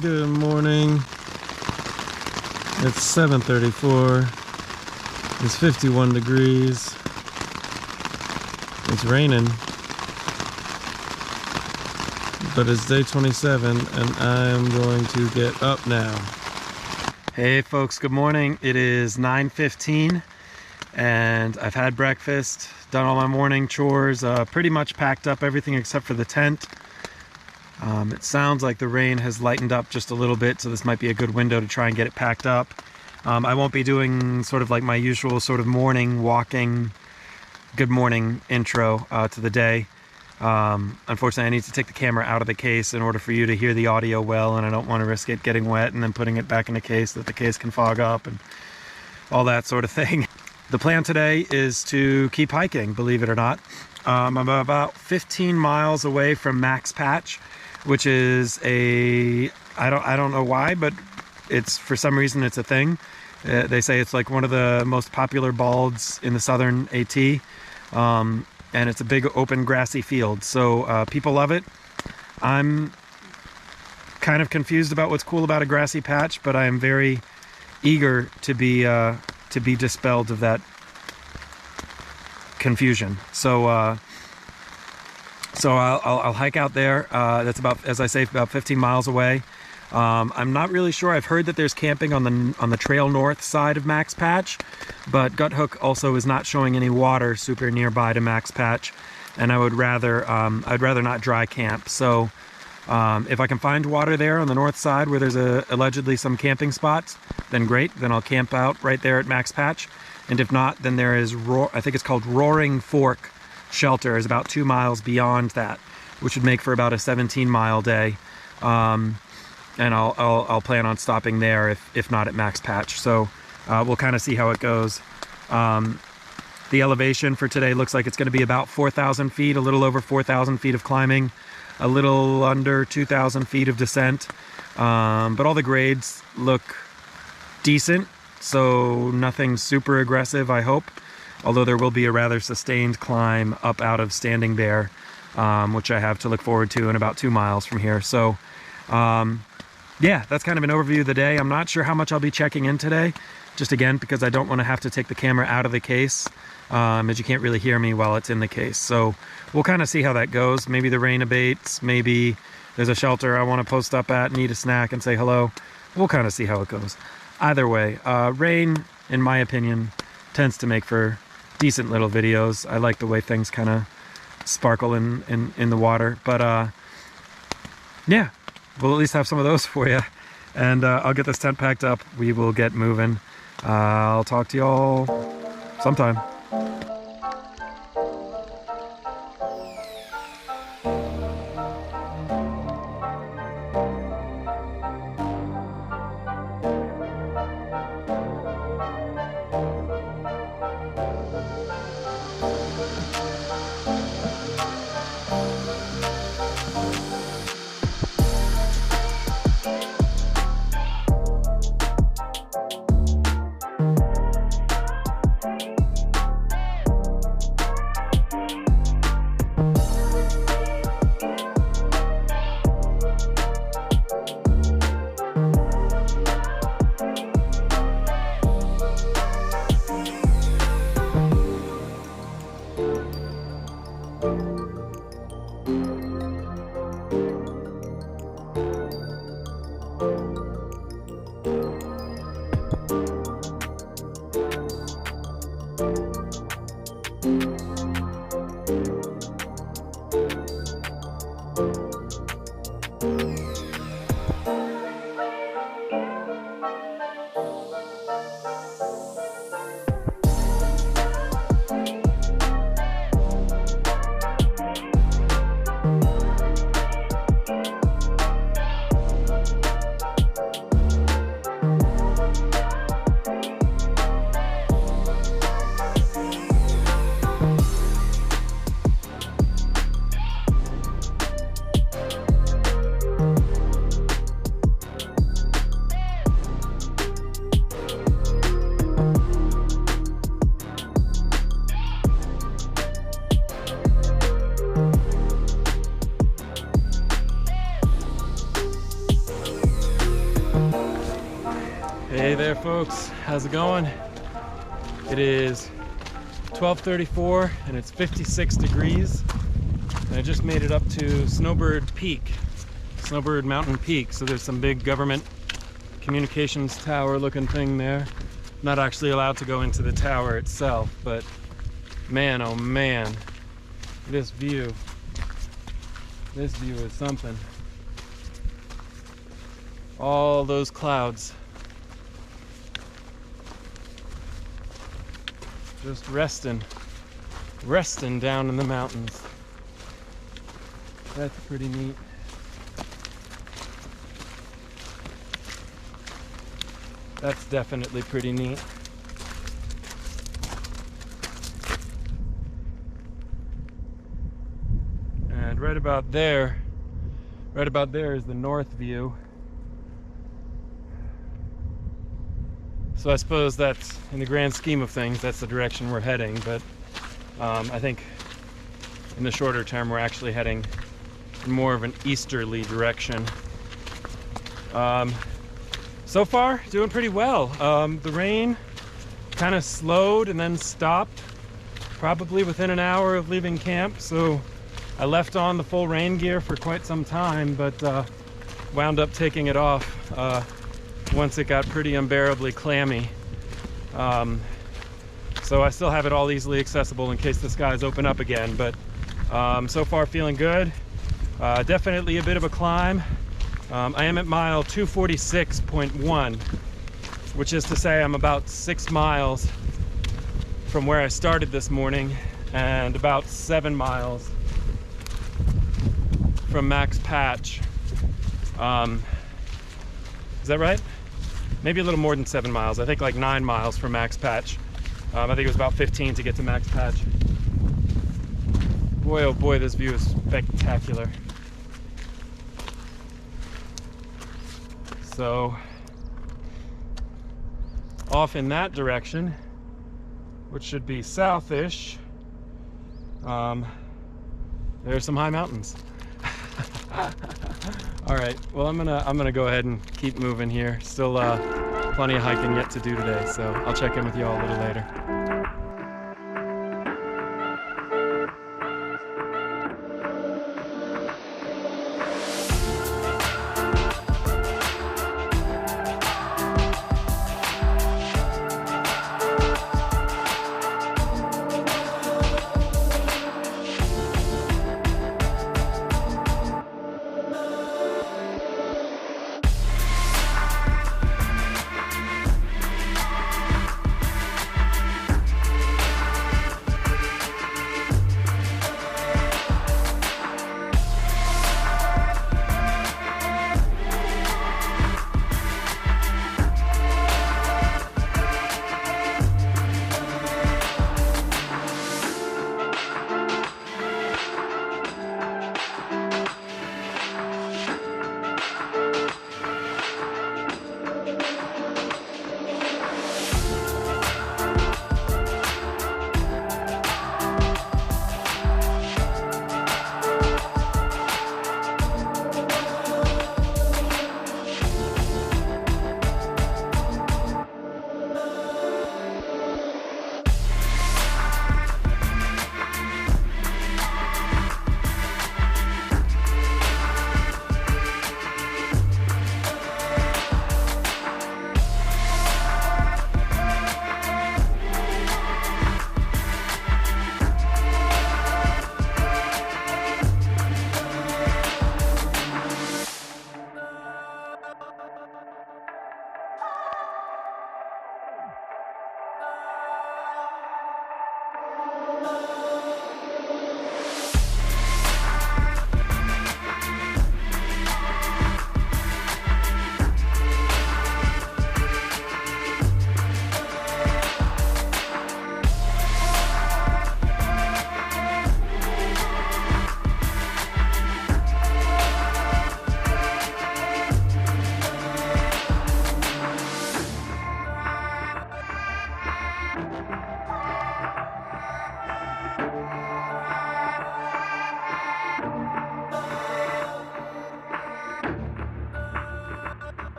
Good morning. It's 7:34. It's 51 degrees. It's raining. But it's day 27 and I'm going to get up now. Hey folks, good morning. It is 9:15 and I've had breakfast, done all my morning chores, pretty much packed up everything except for the tent. It sounds like the rain has lightened up just a little bit, so this might be a good window to try and get it packed up. I won't be doing sort of like my usual sort of morning walking, good morning intro to the day. Unfortunately, I need to take the camera out of the case in order for you to hear the audio well, and I don't want to risk it getting wet and then putting it back in the case so that the case can fog up and all that sort of thing. The plan today is to keep hiking, believe it or not. I'm about 15 miles away from Max Patch, which is I don't know why, but it's, for some reason, it's a thing. They say it's like one of the most popular balds in the southern AT. And it's a big open grassy field, so people love it. I'm kind of confused about what's cool about a grassy patch, but I am very eager to be dispelled of that confusion. So I'll hike out there. That's about, as I say, about 15 miles away. I'm not really sure. I've heard that there's camping on the trail north side of Max Patch, but Gut Hook also is not showing any water super nearby to Max Patch, and I would rather I'd rather not dry camp. So if I can find water there on the north side where there's allegedly some camping spots, then great. Then I'll camp out right there at Max Patch. And if not, then there is I think it's called Roaring Fork Shelter, is about 2 miles beyond that, which would make for about a 17-mile day. And I'll plan on stopping there if not at Max Patch. So we'll kind of see how it goes. The elevation for today looks like it's going to be about 4,000 feet, a little over 4,000 feet of climbing, a little under 2,000 feet of descent. But all the grades look decent, so nothing super aggressive, I hope. Although there will be a rather sustained climb up out of Standing Bear, which I have to look forward to in about 2 miles from here. So yeah, that's kind of an overview of the day. I'm not sure how much I'll be checking in today, just again, because I don't want to have to take the camera out of the case, as you can't really hear me while it's in the case. So we'll kind of see how that goes. Maybe the rain abates, maybe there's a shelter I want to post up at and eat a snack and say hello. We'll kind of see how it goes. Either way, rain, in my opinion, tends to make for decent little videos. I like the way things kind of sparkle in the water, but yeah. We'll at least have some of those for you, and I'll get this tent packed up. We will get moving. I'll talk to y'all sometime. Hey there folks, how's it going? It is 12:34 and it's 56 degrees. And I just made it up to Snowbird Mountain Peak. So there's some big government communications tower looking thing there. Not actually allowed to go into the tower itself, but man, oh man, this view is something. All those clouds just resting down in the mountains. That's pretty neat. That's definitely pretty neat. And right about there is the north view. So I suppose that's, in the grand scheme of things, that's the direction we're heading, but I think in the shorter term we're actually heading in more of an easterly direction. So far, doing pretty well. The rain kind of slowed and then stopped probably within an hour of leaving camp, so I left on the full rain gear for quite some time, but wound up taking it off once it got pretty unbearably clammy. So I still have it all easily accessible in case the skies open up again, but so far feeling good. Definitely a bit of a climb. I am at mile 246.1, which is to say I'm about 6 miles from where I started this morning and about 7 miles from Max Patch. Is that right? Maybe a little more than 7 miles. I think like 9 miles from Max Patch. I think it was about 15 to get to Max Patch. Boy, oh boy, this view is spectacular. So, off in that direction, which should be southish, there's some high mountains. All right, well, I'm gonna go ahead and keep moving here. Still plenty of hiking yet to do today, so I'll check in with you all a little later.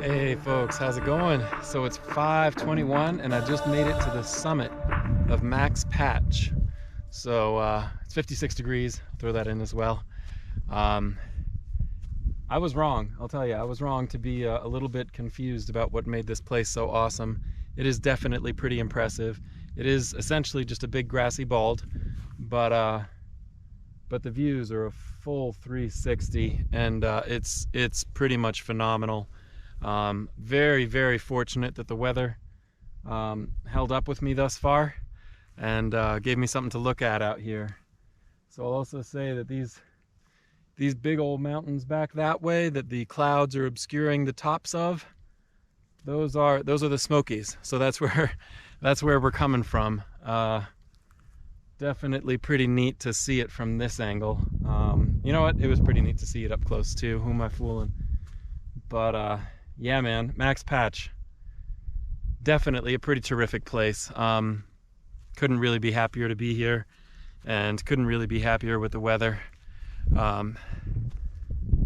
Hey folks, how's it going? So it's 5:21 and I just made it to the summit of Max Patch. So it's 56 degrees, I'll throw that in as well. I was wrong, I'll tell you, I was wrong to be a little bit confused about what made this place so awesome. It is definitely pretty impressive. It is essentially just a big grassy bald, but the views are a full 360 and it's pretty much phenomenal. Very, very fortunate that the weather held up with me thus far and gave me something to look at out here. So I'll also say that these big old mountains back that way that the clouds are obscuring the tops of, those are the Smokies. So that's where we're coming from. Definitely pretty neat to see it from this angle. You know what? It was pretty neat to see it up close too. Who am I fooling? But yeah, man, Max Patch, definitely a pretty terrific place. Couldn't really be happier to be here, and couldn't really be happier with the weather.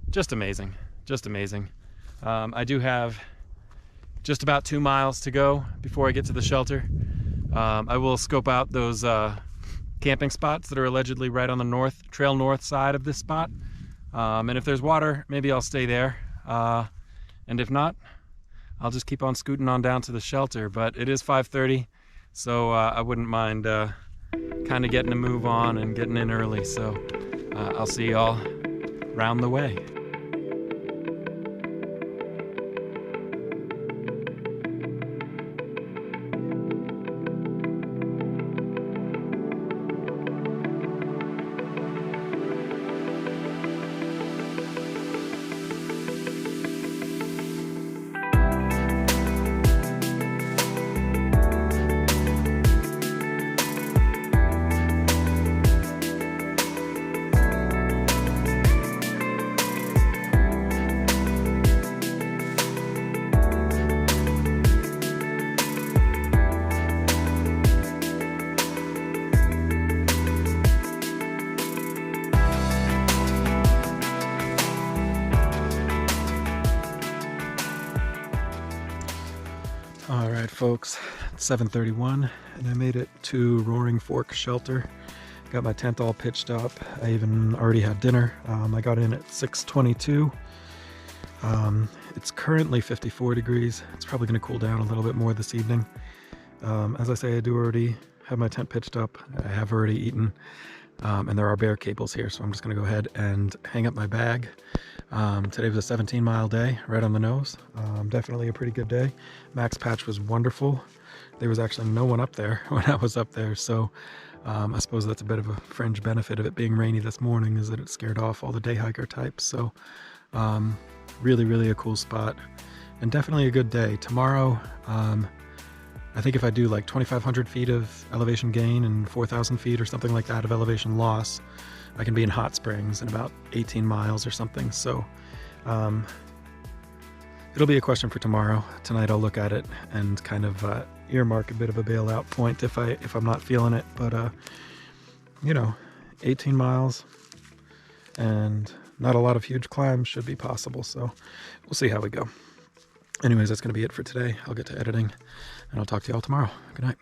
Just amazing, just amazing. I do have just about 2 miles to go before I get to the shelter. I will scope out those camping spots that are allegedly right on the trail north side of this spot. And if there's water, maybe I'll stay there. And if not, I'll just keep on scooting on down to the shelter. But it is 5:30, so I wouldn't mind kind of getting a move on and getting in early. So I'll see y'all round the way. All right, folks, it's 7:31 and I made it to Roaring Fork Shelter. Got my tent all pitched up. I even already had dinner. I got in at 6:22. It's currently 54 degrees. It's probably going to cool down a little bit more this evening. As I say, I do already have my tent pitched up. I have already eaten, and there are bear cables here, so I'm just going to go ahead and hang up my bag. Today was a 17-mile day, right on the nose. Definitely a pretty good day. Max Patch was wonderful. There was actually no one up there when I was up there, so I suppose that's a bit of a fringe benefit of it being rainy this morning, is that it scared off all the day hiker types. So really, really a cool spot and definitely a good day. Tomorrow, I think if I do like 2,500 feet of elevation gain and 4,000 feet or something like that of elevation loss, I can be in Hot Springs in about 18 miles or something. So it'll be a question for tomorrow. Tonight I'll look at it and kind of earmark a bit of a bailout point if I'm not feeling it. But you know, 18 miles and not a lot of huge climbs should be possible. So we'll see how we go. Anyways, that's going to be it for today. I'll get to editing and I'll talk to y'all tomorrow. Good night.